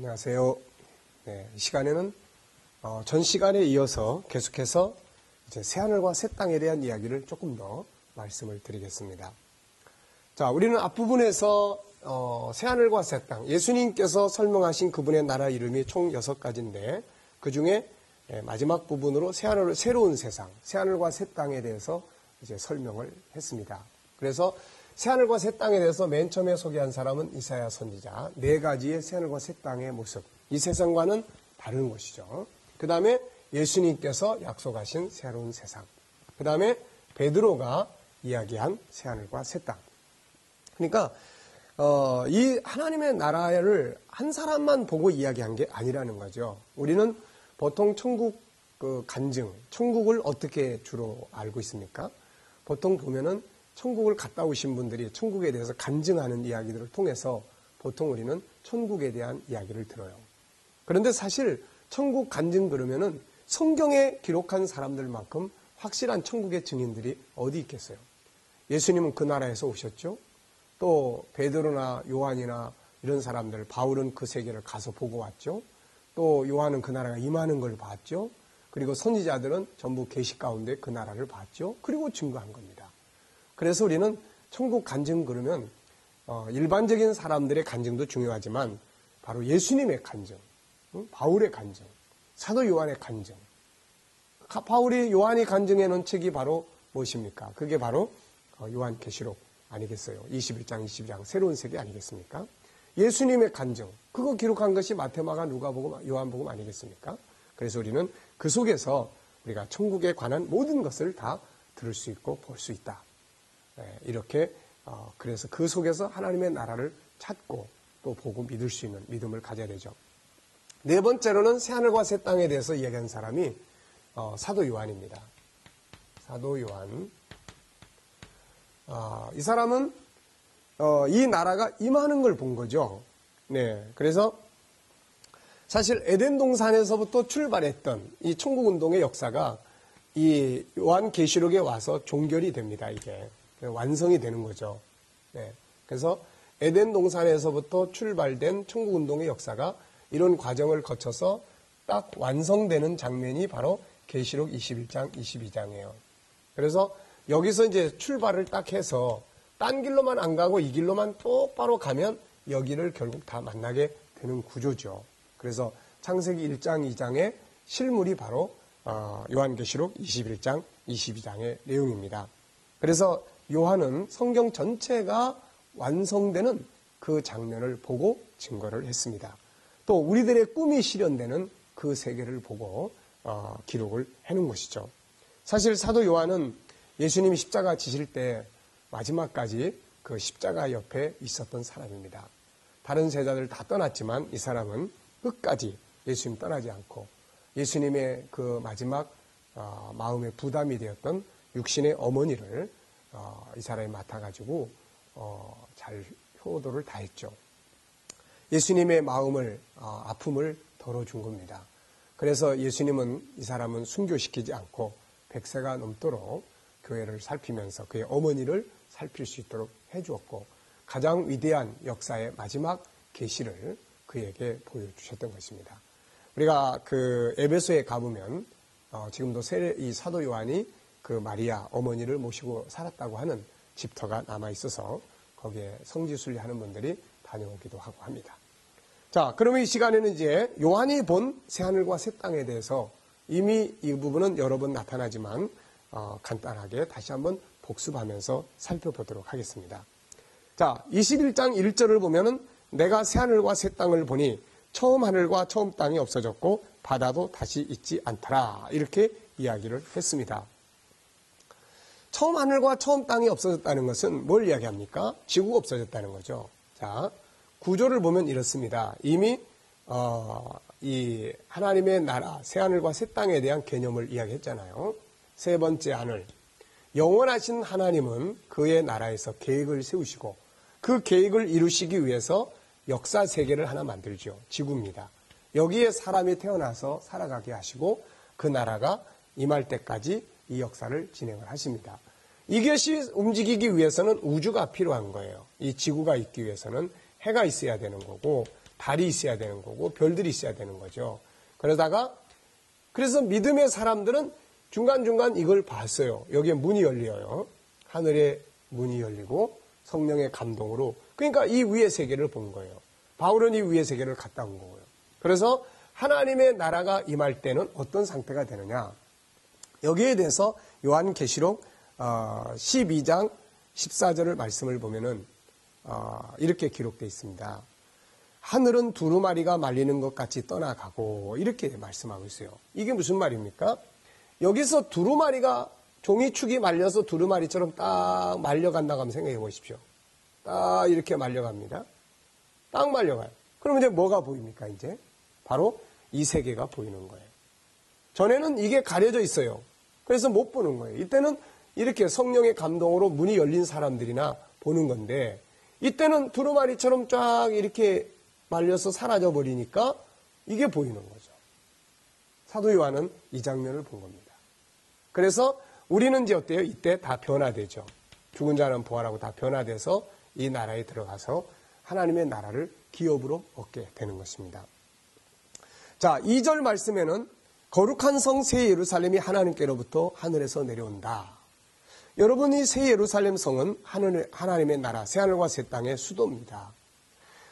안녕하세요. 네, 이 시간에는 전 시간에 이어서 계속해서 이제 새하늘과 새 땅에 대한 이야기를 조금 더 말씀을 드리겠습니다. 자, 우리는 앞부분에서 새하늘과 새 땅, 예수님께서 설명하신 그분의 나라 이름이 총 6가지인데 그 중에 마지막 부분으로 새하늘, 새로운 세상, 새하늘과 새 땅에 대해서 이제 설명을 했습니다. 그래서 새하늘과 새 땅에 대해서 맨 처음에 소개한 사람은 이사야 선지자, 4가지의 새하늘과 새 땅의 모습, 이 세상과는 다른 것이죠. 그 다음에 예수님께서 약속하신 새로운 세상, 그 다음에 베드로가 이야기한 새하늘과 새 땅. 그러니까 이 하나님의 나라를 한 사람만 보고 이야기한 게 아니라는 거죠. 우리는 보통 천국 간증, 천국을 어떻게 주로 알고 있습니까? 보통 보면은 천국을 갔다 오신 분들이 천국에 대해서 간증하는 이야기들을 통해서 보통 우리는 천국에 대한 이야기를 들어요. 그런데 사실 천국 간증 그러면은 성경에 기록한 사람들만큼 확실한 천국의 증인들이 어디 있겠어요? 예수님은 그 나라에서 오셨죠. 또 베드로나 요한이나 이런 사람들, 바울은 그 세계를 가서 보고 왔죠. 또 요한은 그 나라가 임하는 걸 봤죠. 그리고 선지자들은 전부 계시 가운데 그 나라를 봤죠. 그리고 증거한 겁니다. 그래서 우리는 천국 간증 그러면 일반적인 사람들의 간증도 중요하지만 바로 예수님의 간증, 바울의 간증, 사도 요한의 간증. 요한이 간증해 놓은 책이 바로 무엇입니까? 그게 바로 요한계시록 아니겠어요? 21장, 22장 새로운 세계 아니겠습니까? 예수님의 간증, 그거 기록한 것이 마태마가, 누가복음, 요한복음 아니겠습니까? 그래서 우리는 그 속에서 우리가 천국에 관한 모든 것을 다 들을 수 있고 볼 수 있다. 이렇게 그래서 그 속에서 하나님의 나라를 찾고 또 보고 믿을 수 있는 믿음을 가져야 되죠. 네 번째로는 새하늘과 새 땅에 대해서 이야기한 사람이 사도 요한입니다. 사도 요한. 이 사람은 이 나라가 임하는 걸 본 거죠. 네, 그래서 사실 에덴 동산에서부터 출발했던 이 천국운동의 역사가 이 요한계시록에 와서 종결이 됩니다. 이게 완성이 되는 거죠. 네, 그래서 에덴 동산에서부터 출발된 천국운동의 역사가 이런 과정을 거쳐서 딱 완성되는 장면이 바로 계시록 21장, 22장이에요. 그래서 여기서 이제 출발을 딱 해서 딴 길로만 안 가고 이 길로만 똑바로 가면 여기를 결국 다 만나게 되는 구조죠. 그래서 창세기 1장, 2장의 실물이 바로 요한계시록 21장, 22장의 내용입니다. 그래서 요한은 성경 전체가 완성되는 그 장면을 보고 증거를 했습니다. 또 우리들의 꿈이 실현되는 그 세계를 보고 기록을 해놓은 것이죠. 사실 사도 요한은 예수님이 십자가 지실 때 마지막까지 그 십자가 옆에 있었던 사람입니다. 다른 제자들 다 떠났지만 이 사람은 끝까지 예수님 떠나지 않고 예수님의 그 마지막 마음의 부담이 되었던 육신의 어머니를 이 사람이 맡아가지고 잘 효도를 다했죠. 예수님의 마음을 아픔을 덜어준 겁니다. 그래서 예수님은 이 사람은 순교시키지 않고 100세가 넘도록 교회를 살피면서 그의 어머니를 살필 수 있도록 해주었고 가장 위대한 역사의 마지막 계시를 그에게 보여주셨던 것입니다. 우리가 그 에베소에 가보면 지금도 이 사도 요한이 그 마리아 어머니를 모시고 살았다고 하는 집터가 남아 있어서 거기에 성지순례 하는 분들이 다녀오기도 하고 합니다. 자, 그러면 이 시간에는 이제 요한이 본 새하늘과 새 땅에 대해서 이미 이 부분은 여러 번 나타나지만 간단하게 다시 한번 복습하면서 살펴보도록 하겠습니다. 자, 21장 1절을 보면은 내가 새하늘과 새 땅을 보니 처음 하늘과 처음 땅이 없어졌고 바다도 다시 있지 않더라. 이렇게 이야기를 했습니다. 처음 하늘과 처음 땅이 없어졌다는 것은 뭘 이야기합니까? 지구가 없어졌다는 거죠. 자, 구조를 보면 이렇습니다. 이미 이 하나님의 나라, 새하늘과 새 땅에 대한 개념을 이야기했잖아요. 세 번째 하늘, 영원하신 하나님은 그의 나라에서 계획을 세우시고 그 계획을 이루시기 위해서 역사 세계를 하나 만들죠. 지구입니다. 여기에 사람이 태어나서 살아가게 하시고 그 나라가 임할 때까지 이 역사를 진행을 하십니다. 이것이 움직이기 위해서는 우주가 필요한 거예요. 이 지구가 있기 위해서는 해가 있어야 되는 거고 달이 있어야 되는 거고 별들이 있어야 되는 거죠. 그래서 믿음의 사람들은 중간중간 이걸 봤어요. 여기에 문이 열려요. 하늘의 문이 열리고 성령의 감동으로. 그러니까 이 위의 세계를 본 거예요. 바울은 이 위의 세계를 갔다 온 거고요. 그래서 하나님의 나라가 임할 때는 어떤 상태가 되느냐. 여기에 대해서 요한계시록 12장 14절을 말씀을 보면은 이렇게 기록되어 있습니다. 하늘은 두루마리가 말리는 것 같이 떠나가고 이렇게 말씀하고 있어요. 이게 무슨 말입니까? 여기서 두루마리가 종이축이 말려서 두루마리처럼 딱 말려간다고 한번 생각해 보십시오. 딱 이렇게 말려갑니다. 딱 말려가요. 그럼 이제 뭐가 보입니까? 이제 바로 이 세계가 보이는 거예요. 전에는 이게 가려져 있어요. 그래서 못 보는 거예요. 이때는 이렇게 성령의 감동으로 문이 열린 사람들이나 보는 건데 이때는 두루마리처럼 쫙 이렇게 말려서 사라져 버리니까 이게 보이는 거죠. 사도 요한은 이 장면을 본 겁니다. 그래서 우리는 이제 어때요? 이때 다 변화되죠. 죽은 자는 부활하고 다 변화돼서 이 나라에 들어가서 하나님의 나라를 기업으로 얻게 되는 것입니다. 자, 2절 말씀에는 거룩한 성 새 예루살렘이 하나님께로부터 하늘에서 내려온다. 여러분, 이 새 예루살렘 성은 하나님의 나라, 새하늘과 새 땅의 수도입니다.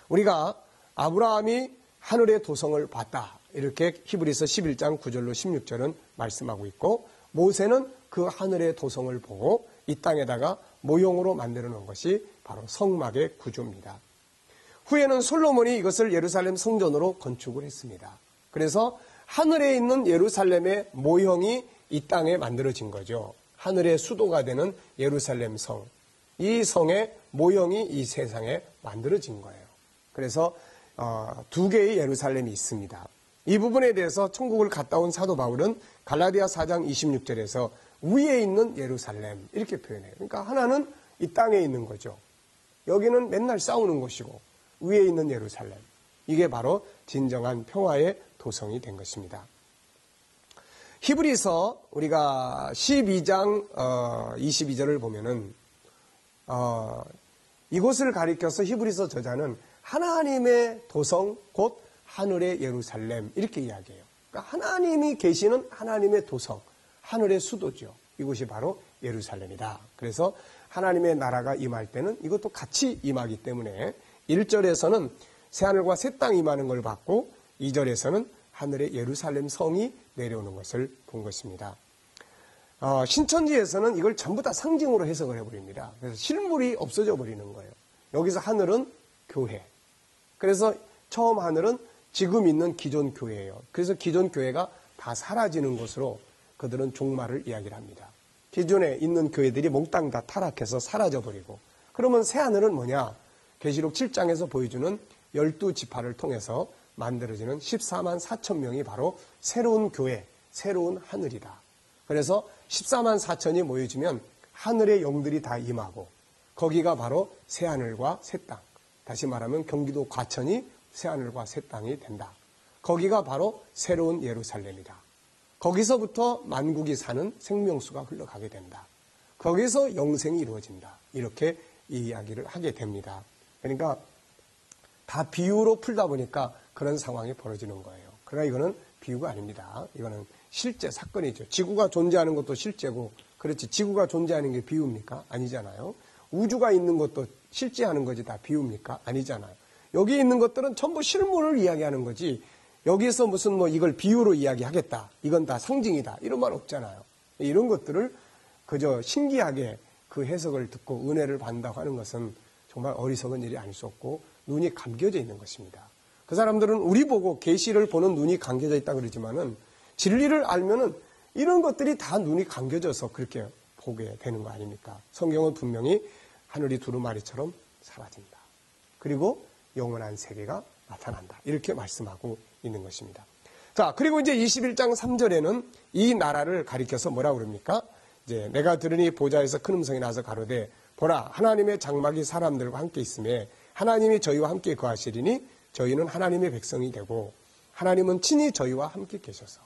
우리가 아브라함이 하늘의 도성을 봤다. 이렇게 히브리서 11장 9절로 16절은 말씀하고 있고 모세는 그 하늘의 도성을 보고 이 땅에다가 모형으로 만들어 놓은 것이 바로 성막의 구조입니다. 후에는 솔로몬이 이것을 예루살렘 성전으로 건축을 했습니다. 그래서 하늘에 있는 예루살렘의 모형이 이 땅에 만들어진 거죠. 하늘의 수도가 되는 예루살렘 성. 이 성의 모형이 이 세상에 만들어진 거예요. 그래서 두 개의 예루살렘이 있습니다. 이 부분에 대해서 천국을 갔다 온 사도 바울은 갈라디아 4장 26절에서 위에 있는 예루살렘 이렇게 표현해요. 그러니까 하나는 이 땅에 있는 거죠. 여기는 맨날 싸우는 곳이고 위에 있는 예루살렘. 이게 바로 진정한 평화의 도성이 된 것입니다. 히브리서 우리가 12장 22절을 보면은 이곳을 가리켜서 히브리서 저자는 하나님의 도성 곧 하늘의 예루살렘 이렇게 이야기해요. 그러니까 하나님이 계시는 하나님의 도성, 하늘의 수도죠. 이곳이 바로 예루살렘이다. 그래서 하나님의 나라가 임할 때는 이것도 같이 임하기 때문에 1절에서는 새하늘과 새 땅이 임하는 걸 봤고 2절에서는 하늘의 예루살렘 성이 내려오는 것을 본 것입니다. 신천지에서는 이걸 전부 다 상징으로 해석을 해버립니다. 그래서 실물이 없어져 버리는 거예요. 여기서 하늘은 교회. 그래서 처음 하늘은 지금 있는 기존 교회예요. 그래서 기존 교회가 다 사라지는 것으로 그들은 종말을 이야기를 합니다. 기존에 있는 교회들이 몽땅 다 타락해서 사라져버리고 그러면 새 하늘은 뭐냐? 계시록 7장에서 보여주는 12지파를 통해서 만들어지는 14만 4천 명이 바로 새로운 교회, 새로운 하늘이다. 그래서 14만 4천이 모여지면 하늘의 영들이 다 임하고 거기가 바로 새하늘과 새 땅. 다시 말하면 경기도 과천이 새하늘과 새 땅이 된다. 거기가 바로 새로운 예루살렘이다. 거기서부터 만국이 사는 생명수가 흘러가게 된다. 거기서 영생이 이루어진다. 이렇게 이 이야기를 하게 됩니다. 그러니까 다 비유로 풀다 보니까 그런 상황이 벌어지는 거예요. 그러나 이거는 비유가 아닙니다. 이거는 실제 사건이죠. 지구가 존재하는 것도 실제고, 그렇지. 지구가 존재하는 게 비유입니까? 아니잖아요. 우주가 있는 것도 실제 하는 거지 다 비유입니까? 아니잖아요. 여기 있는 것들은 전부 실물을 이야기하는 거지, 여기서 무슨 이걸 비유로 이야기하겠다. 이건 다 상징이다. 이런 말 없잖아요. 이런 것들을 그저 신기하게 그 해석을 듣고 은혜를 받는다고 하는 것은 정말 어리석은 일이 아닐 수 없고 눈이 감겨져 있는 것입니다. 그 사람들은 우리 보고 계시를 보는 눈이 감겨져 있다 그러지만은 진리를 알면은 이런 것들이 다 눈이 감겨져서 그렇게 보게 되는 거 아닙니까? 성경은 분명히 하늘이 두루마리처럼 사라진다. 그리고 영원한 세계가 나타난다. 이렇게 말씀하고 있는 것입니다. 자, 그리고 이제 21장 3절에는 이 나라를 가리켜서 뭐라고 그럽니까? 이제 내가 들으니 보좌에서 큰 음성이 나서 가로되 보라 하나님의 장막이 사람들과 함께 있음에 하나님이 저희와 함께 거하시리니 저희는 하나님의 백성이 되고 하나님은 친히 저희와 함께 계셔서.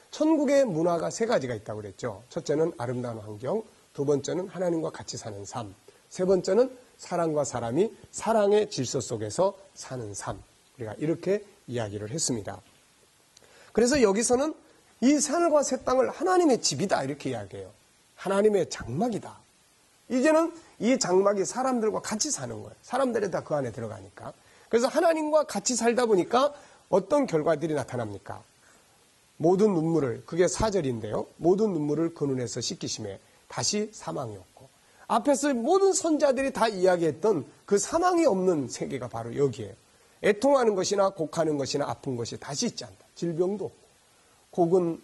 천국의 문화가 세 가지가 있다고 그랬죠. 첫째는 아름다운 환경, 두 번째는 하나님과 같이 사는 삶, 세 번째는 사람과 사람이 사랑의 질서 속에서 사는 삶. 우리가 이렇게 이야기를 했습니다. 그래서 여기서는 이 하늘과 새 땅을 하나님의 집이다 이렇게 이야기해요. 하나님의 장막이다. 이제는 이 장막이 사람들과 같이 사는 거예요. 사람들이 다 그 안에 들어가니까. 그래서 하나님과 같이 살다 보니까 어떤 결과들이 나타납니까? 모든 눈물을, 그게 4절인데요. 모든 눈물을 그 눈에서 씻기심에 다시 사망이 없고, 앞에서 모든 선자들이 다 이야기했던 그 사망이 없는 세계가 바로 여기에요. 애통하는 것이나 곡하는 것이나 아픈 것이 다시 있지 않다. 질병도 없고, 곡은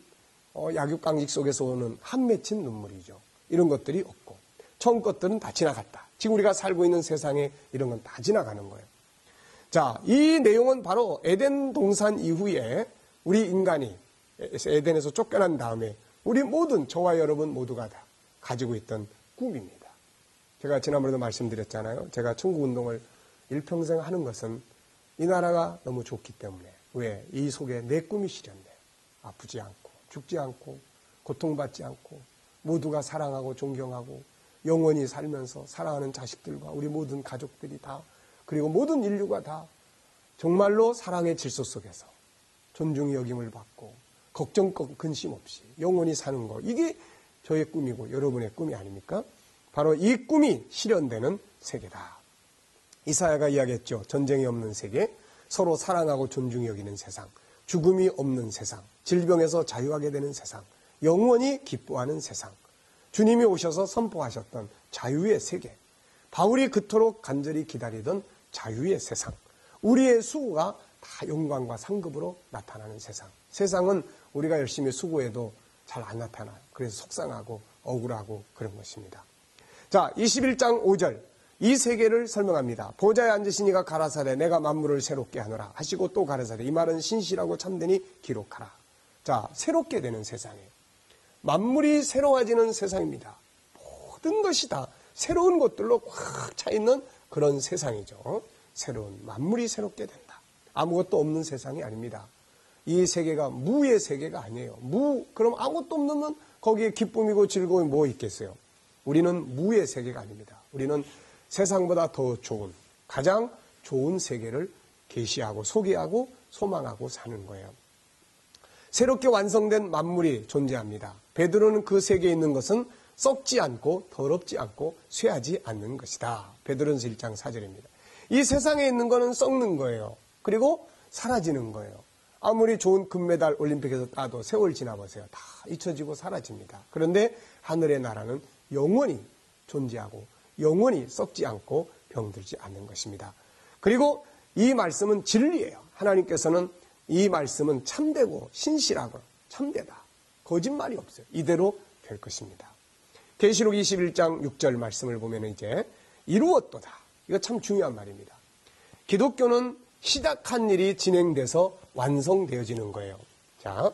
약육강직 속에서 오는 한 맺힌 눈물이죠. 이런 것들이 없고, 처음 것들은 다 지나갔다. 지금 우리가 살고 있는 세상에 이런 건 다 지나가는 거예요. 자, 이 내용은 바로 에덴 동산 이후에 우리 인간이 에덴에서 쫓겨난 다음에 우리 모든, 저와 여러분 모두가 다 가지고 있던 꿈입니다. 제가 지난번에도 말씀드렸잖아요. 제가 천국운동을 일평생 하는 것은 이 나라가 너무 좋기 때문에. 왜? 이 속에 내 꿈이 실현돼. 아프지 않고, 죽지 않고, 고통받지 않고, 모두가 사랑하고 존경하고 영원히 살면서 사랑하는 자식들과 우리 모든 가족들이 다, 그리고 모든 인류가 다 정말로 사랑의 질서 속에서 존중의 여김을 받고 걱정 근심 없이 영원히 사는 거, 이게 저의 꿈이고 여러분의 꿈이 아닙니까? 바로 이 꿈이 실현되는 세계다. 이사야가 이야기했죠. 전쟁이 없는 세계, 서로 사랑하고 존중히 여기는 세상, 죽음이 없는 세상, 질병에서 자유하게 되는 세상, 영원히 기뻐하는 세상, 주님이 오셔서 선포하셨던 자유의 세계, 바울이 그토록 간절히 기다리던 자유의 세상, 우리의 수고가 다 영광과 상급으로 나타나는 세상. 세상은 우리가 열심히 수고해도 잘 안 나타나요. 그래서 속상하고 억울하고 그런 것입니다. 자, 21장 5절. 이 세계를 설명합니다. 보좌에 앉으신 이가 가라사대 내가 만물을 새롭게 하노라 하시고 또 가라사대 이 말은 신실하고 참되니 기록하라. 자, 새롭게 되는 세상이에요. 만물이 새로워지는 세상입니다. 모든 것이 다 새로운 것들로 꽉 차 있는 그런 세상이죠. 새로운 만물이 새롭게 된다. 아무것도 없는 세상이 아닙니다. 이 세계가 무의 세계가 아니에요. 그럼 아무것도 없는 거기에 기쁨이고 즐거움이 뭐 있겠어요? 우리는 무의 세계가 아닙니다. 우리는 세상보다 더 좋은, 가장 좋은 세계를 계시하고 소개하고 소망하고 사는 거예요. 새롭게 완성된 만물이 존재합니다. 베드로는 그 세계에 있는 것은 썩지 않고 더럽지 않고 쇠하지 않는 것이다. 베드로전서 1장 4절입니다. 이 세상에 있는 거는 썩는 거예요. 그리고 사라지는 거예요. 아무리 좋은 금메달 올림픽에서 따도 세월 지나보세요. 다 잊혀지고 사라집니다. 그런데 하늘의 나라는 영원히 존재하고 영원히 썩지 않고 병들지 않는 것입니다. 그리고 이 말씀은 진리예요. 하나님께서는 이 말씀은 참되고 신실하고 참되다. 거짓말이 없어요. 이대로 될 것입니다. 계시록 21장 6절 말씀을 보면 이제 이루었도다. 이거 참 중요한 말입니다. 기독교는 시작한 일이 진행돼서 완성되어지는 거예요. 자,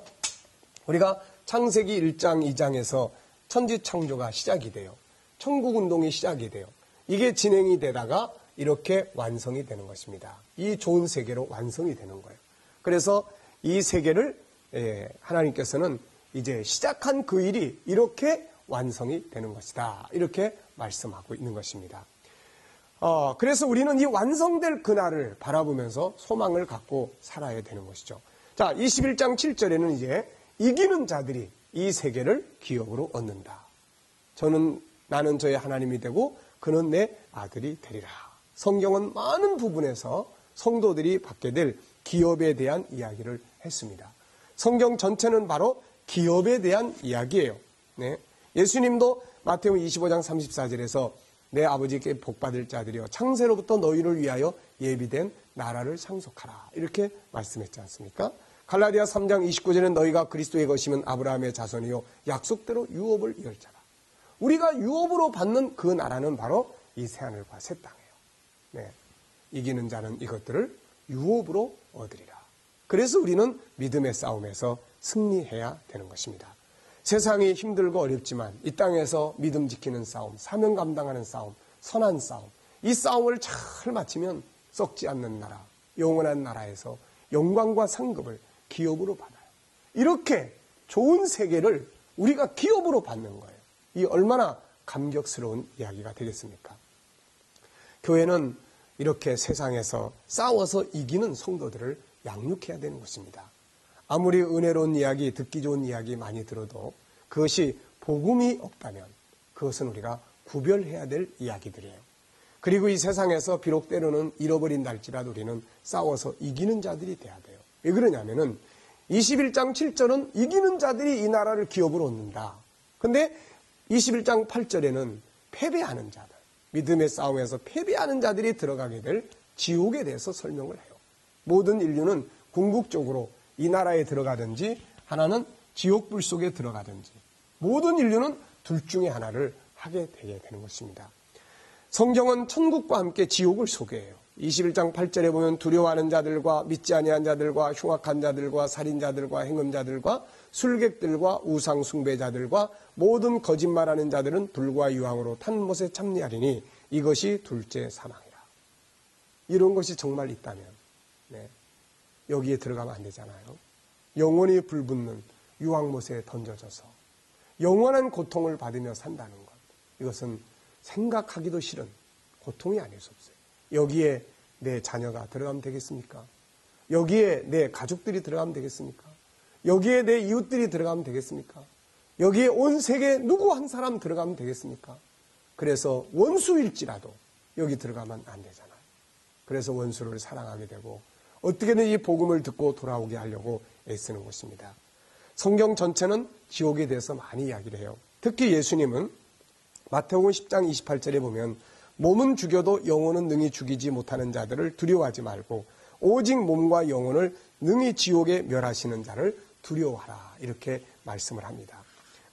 우리가 창세기 1장, 2장에서 천지창조가 시작이 돼요. 천국운동이 시작이 돼요. 이게 진행이 되다가 이렇게 완성이 되는 것입니다. 이 좋은 세계로 완성이 되는 거예요. 그래서 이 세계를 하나님께서는 이제 시작한 그 일이 이렇게 완성이 되는 것이다. 이렇게 말씀하고 있는 것입니다. 그래서 우리는 이 완성될 그날을 바라보면서 소망을 갖고 살아야 되는 것이죠. 자, 21장 7절에는 이제 이기는 자들이 이 세계를 기업으로 얻는다. 나는 저의 하나님이 되고 그는 내 아들이 되리라. 성경은 많은 부분에서 성도들이 받게 될 기업에 대한 이야기를 했습니다. 성경 전체는 바로 기업에 대한 이야기예요. 네. 예수님도 마태복음 25장 34절에서 내 아버지께 복받을 자들이여 창세로부터 너희를 위하여 예비된 나라를 상속하라. 이렇게 말씀했지 않습니까? 갈라디아 3장 29절에는 너희가 그리스도의 것이면 아브라함의 자손이요 약속대로 유업을 이을 자라. 우리가 유업으로 받는 그 나라는 바로 이 새하늘과 새 땅이에요. 네. 이기는 자는 이것들을 유업으로 얻으리라. 그래서 우리는 믿음의 싸움에서 승리해야 되는 것입니다. 세상이 힘들고 어렵지만 이 땅에서 믿음 지키는 싸움, 사명 감당하는 싸움, 선한 싸움, 이 싸움을 잘 마치면 썩지 않는 나라, 영원한 나라에서 영광과 상급을 기업으로 받아요. 이렇게 좋은 세계를 우리가 기업으로 받는 거예요. 이 얼마나 감격스러운 이야기가 되겠습니까? 교회는 이렇게 세상에서 싸워서 이기는 성도들을 양육해야 되는 것입니다. 아무리 은혜로운 이야기, 듣기 좋은 이야기 많이 들어도 그것이 복음이 없다면 그것은 우리가 구별해야 될 이야기들이에요. 그리고 이 세상에서 비록 때로는 잃어버린다 할지라도 우리는 싸워서 이기는 자들이 돼야 돼요. 왜 그러냐면은 21장 7절은 이기는 자들이 이 나라를 기업으로 얻는다. 근데 21장 8절에는 패배하는 자들, 믿음의 싸움에서 패배하는 자들이 들어가게 될 지옥에 대해서 설명을 해요. 모든 인류는 궁극적으로 이 나라에 들어가든지 하나는 지옥불 속에 들어가든지 모든 인류는 둘 중에 하나를 하게 되게 되는 것입니다. 성경은 천국과 함께 지옥을 소개해요. 21장 8절에 보면 두려워하는 자들과 믿지 아니한 자들과 흉악한 자들과 살인자들과 행음자들과 술객들과 우상 숭배자들과 모든 거짓말하는 자들은 불과 유황으로 탄 못에 참리하리니 이것이 둘째 사망이라. 이런 것이 정말 있다면 여기에 들어가면 안 되잖아요. 영원히 불붙는 유황못에 던져져서 영원한 고통을 받으며 산다는 것. 이것은 생각하기도 싫은 고통이 아닐 수 없어요. 여기에 내 자녀가 들어가면 되겠습니까? 여기에 내 가족들이 들어가면 되겠습니까? 여기에 내 이웃들이 들어가면 되겠습니까? 여기에 온 세계 누구 한 사람 들어가면 되겠습니까? 그래서 원수일지라도 여기 들어가면 안 되잖아요. 그래서 원수를 사랑하게 되고 어떻게든 이 복음을 듣고 돌아오게 하려고 애쓰는 것입니다. 성경 전체는 지옥에 대해서 많이 이야기를 해요. 특히 예수님은 마태복음 10장 28절에 보면 몸은 죽여도 영혼은 능히 죽이지 못하는 자들을 두려워하지 말고 오직 몸과 영혼을 능히 지옥에 멸하시는 자를 두려워하라 이렇게 말씀을 합니다.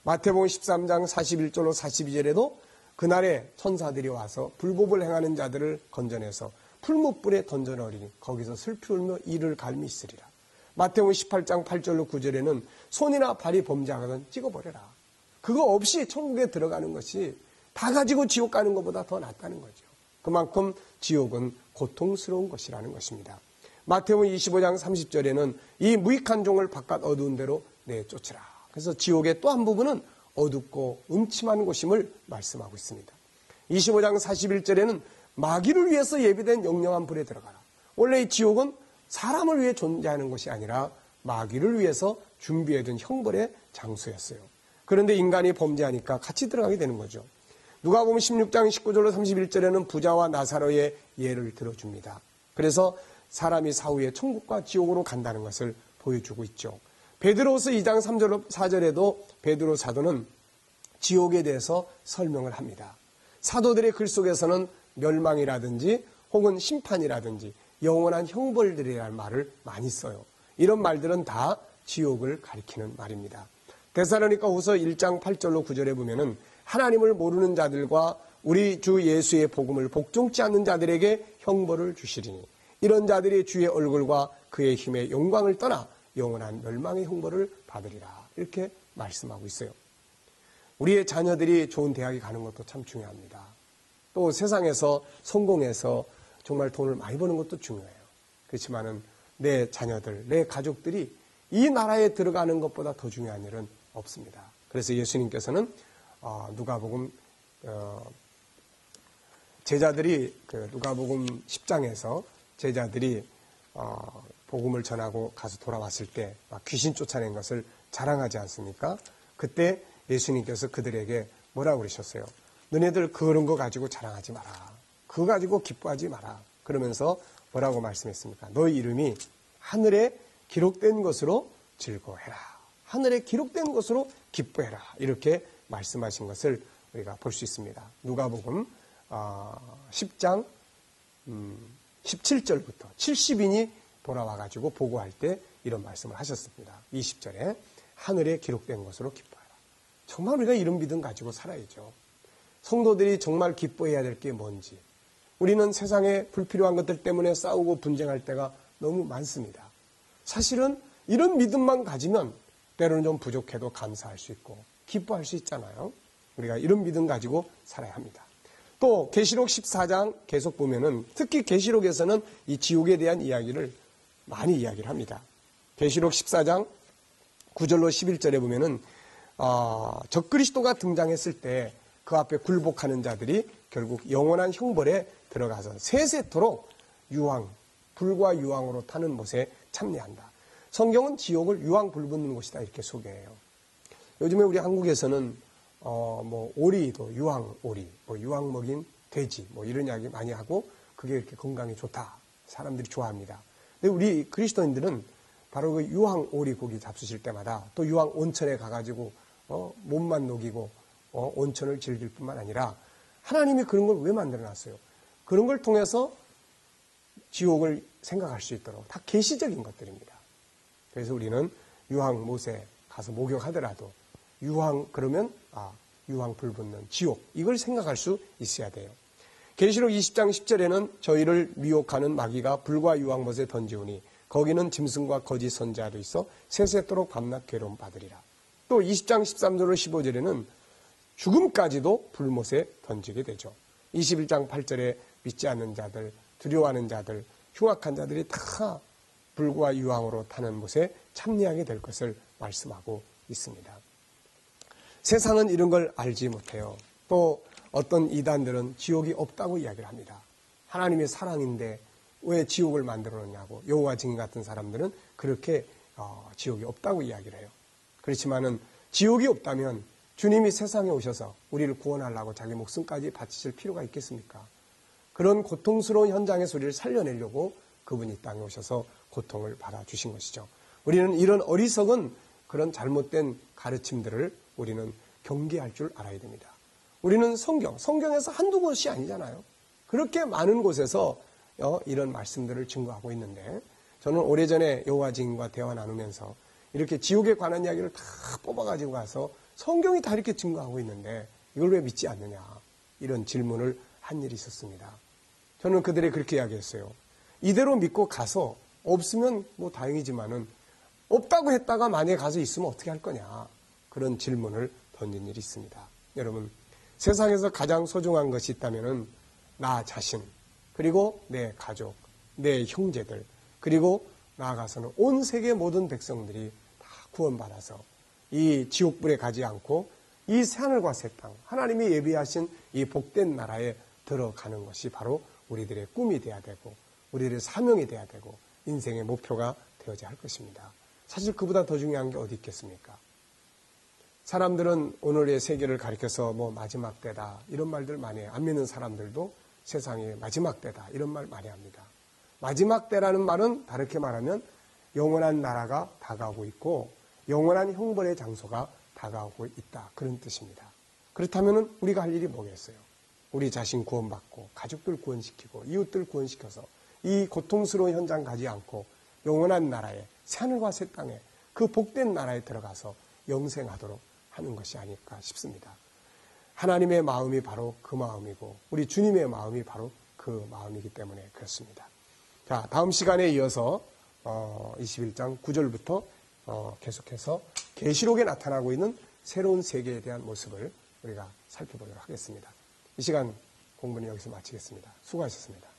마태복음 13장 41절로 42절에도 그날에 천사들이 와서 불법을 행하는 자들을 건져내서 풀무불에 던져넣으리니 거기서 슬피 울며 이를 갈미 있으리라. 마태복음 18장 8절로 9절에는 손이나 발이 범죄하거든 찍어버려라. 그거 없이 천국에 들어가는 것이 다 가지고 지옥 가는 것보다 더 낫다는 거죠. 그만큼 지옥은 고통스러운 것이라는 것입니다. 마태복음 25장 30절에는 이 무익한 종을 바깥 어두운 데로 내쫓으라. 그래서 지옥의 또 한 부분은 어둡고 음침한 곳임을 말씀하고 있습니다. 25장 41절에는 마귀를 위해서 예비된 영영한 불에 들어가라. 원래 이 지옥은 사람을 위해 존재하는 것이 아니라 마귀를 위해서 준비해둔 형벌의 장소였어요. 그런데 인간이 범죄하니까 같이 들어가게 되는 거죠. 누가복음 16장 19절로 31절에는 부자와 나사로의 예를 들어줍니다. 그래서 사람이 사후에 천국과 지옥으로 간다는 것을 보여주고 있죠. 베드로서 2장 3절 4절에도 베드로 사도는 지옥에 대해서 설명을 합니다. 사도들의 글 속에서는 멸망이라든지 혹은 심판이라든지 영원한 형벌들이라는 말을 많이 써요. 이런 말들은 다 지옥을 가리키는 말입니다. 데살로니가 후서 1장 8절로 9절에 보면은 하나님을 모르는 자들과 우리 주 예수의 복음을 복종치 않는 자들에게 형벌을 주시리니 이런 자들이 주의 얼굴과 그의 힘의 영광을 떠나 영원한 멸망의 형벌을 받으리라. 이렇게 말씀하고 있어요. 우리의 자녀들이 좋은 대학에 가는 것도 참 중요합니다. 또 세상에서 성공해서 정말 돈을 많이 버는 것도 중요해요. 그렇지만은 내 자녀들, 내 가족들이 이 나라에 들어가는 것보다 더 중요한 일은 없습니다. 그래서 예수님께서는 누가복음 제자들이 누가복음 10장에서 제자들이 복음을 전하고 가서 돌아왔을 때 막 귀신 쫓아낸 것을 자랑하지 않습니까? 그때 예수님께서 그들에게 뭐라고 그러셨어요? 너네들 그런 거 가지고 자랑하지 마라. 그거 가지고 기뻐하지 마라. 그러면서 뭐라고 말씀했습니까? 너희 이름이 하늘에 기록된 것으로 즐거워해라. 하늘에 기록된 것으로 기뻐해라. 이렇게 말씀하신 것을 우리가 볼 수 있습니다. 누가복음 10장 17절부터 70인이 돌아와가지고 보고할 때 이런 말씀을 하셨습니다. 20절에 하늘에 기록된 것으로 기뻐해라. 정말 우리가 이런 믿음 가지고 살아야죠. 성도들이 정말 기뻐해야 될 게 뭔지. 우리는 세상에 불필요한 것들 때문에 싸우고 분쟁할 때가 너무 많습니다. 사실은 이런 믿음만 가지면 때로는 좀 부족해도 감사할 수 있고 기뻐할 수 있잖아요. 우리가 이런 믿음 가지고 살아야 합니다. 또 계시록 14장 계속 보면은 특히 계시록에서는 이 지옥에 대한 이야기를 많이 이야기를 합니다. 계시록 14장 9절로 11절에 보면은 적그리스도가 등장했을 때 그 앞에 굴복하는 자들이 결국 영원한 형벌에 들어가서 세세토록 유황, 불과 유황으로 타는 못에 참여한다. 성경은 지옥을 유황 불 붙는 곳이다 이렇게 소개해요. 요즘에 우리 한국에서는 오리도 유황 오리, 유황 먹인 돼지 이런 이야기 많이 하고 그게 이렇게 건강에 좋다. 사람들이 좋아합니다. 근데 우리 그리스도인들은 바로 그 유황 오리 고기 잡수실 때마다 또 유황 온천에 가가지고 몸만 녹이고 온천을 즐길 뿐만 아니라 하나님이 그런 걸 왜 만들어놨어요? 그런 걸 통해서 지옥을 생각할 수 있도록 다 계시적인 것들입니다. 그래서 우리는 유황 못에 가서 목욕하더라도 유황 그러면 유황 불 붙는 지옥 이걸 생각할 수 있어야 돼요. 계시록 20장 10절에는 저희를 미혹하는 마귀가 불과 유황 못에 던지우니 거기는 짐승과 거짓 선지자도 있어 세세토록 밤낮 괴로움 받으리라. 또 20장 13절로 15절에는 죽음까지도 불못에 던지게 되죠. 21장 8절에 믿지 않는 자들, 두려워하는 자들, 흉악한 자들이 다 불과 유황으로 타는 못에 참여하게 될 것을 말씀하고 있습니다. 세상은 이런 걸 알지 못해요. 또 어떤 이단들은 지옥이 없다고 이야기를 합니다. 하나님의 사랑인데 왜 지옥을 만들어 놓냐고 여호와 증인 같은 사람들은 그렇게 지옥이 없다고 이야기를 해요. 그렇지만은 지옥이 없다면 주님이 세상에 오셔서 우리를 구원하려고 자기 목숨까지 바치실 필요가 있겠습니까? 그런 고통스러운 현장에서 우리를 살려내려고 그분이 땅에 오셔서 고통을 받아주신 것이죠. 우리는 이런 어리석은 그런 잘못된 가르침들을 우리는 경계할 줄 알아야 됩니다. 우리는 성경에서 한두 곳이 아니잖아요. 그렇게 많은 곳에서 이런 말씀들을 증거하고 있는데 저는 오래전에 여호와 증인과 대화 나누면서 이렇게 지옥에 관한 이야기를 다 뽑아가지고 가서 성경이 다 이렇게 증거하고 있는데 이걸 왜 믿지 않느냐 이런 질문을 한 일이 있었습니다. 저는 그들이 그렇게 이야기했어요. 이대로 믿고 가서 없으면 다행이지만은 없다고 했다가 만약에 가서 있으면 어떻게 할 거냐 그런 질문을 던진 일이 있습니다. 여러분 세상에서 가장 소중한 것이 있다면은 나 자신 그리고 내 가족, 내 형제들 그리고 나아가서는 온 세계 모든 백성들이 다 구원받아서 이 지옥불에 가지 않고 이 새하늘과 새 땅 하나님이 예비하신 이 복된 나라에 들어가는 것이 바로 우리들의 꿈이 돼야 되고 우리들의 사명이 돼야 되고 인생의 목표가 되어야 할 것입니다. 사실 그보다 더 중요한 게 어디 있겠습니까? 사람들은 오늘의 세계를 가리켜서 마지막 때다 이런 말들 많이 해요. 안 믿는 사람들도 세상의 마지막 때다 이런 말 많이 합니다. 마지막 때라는 말은 다르게 말하면 영원한 나라가 다가오고 있고 영원한 형벌의 장소가 다가오고 있다 그런 뜻입니다. 그렇다면 우리가 할 일이 뭐겠어요? 우리 자신 구원받고 가족들 구원시키고 이웃들 구원시켜서 이 고통스러운 현장 가지 않고 영원한 나라에 새하늘과 새 땅에 그 복된 나라에 들어가서 영생하도록 하는 것이 아닐까 싶습니다. 하나님의 마음이 바로 그 마음이고 우리 주님의 마음이 바로 그 마음이기 때문에 그렇습니다. 자, 다음 시간에 이어서 21장 9절부터 계속해서 계시록에 나타나고 있는 새로운 세계에 대한 모습을 우리가 살펴보도록 하겠습니다. 이 시간 공부는 여기서 마치겠습니다. 수고하셨습니다.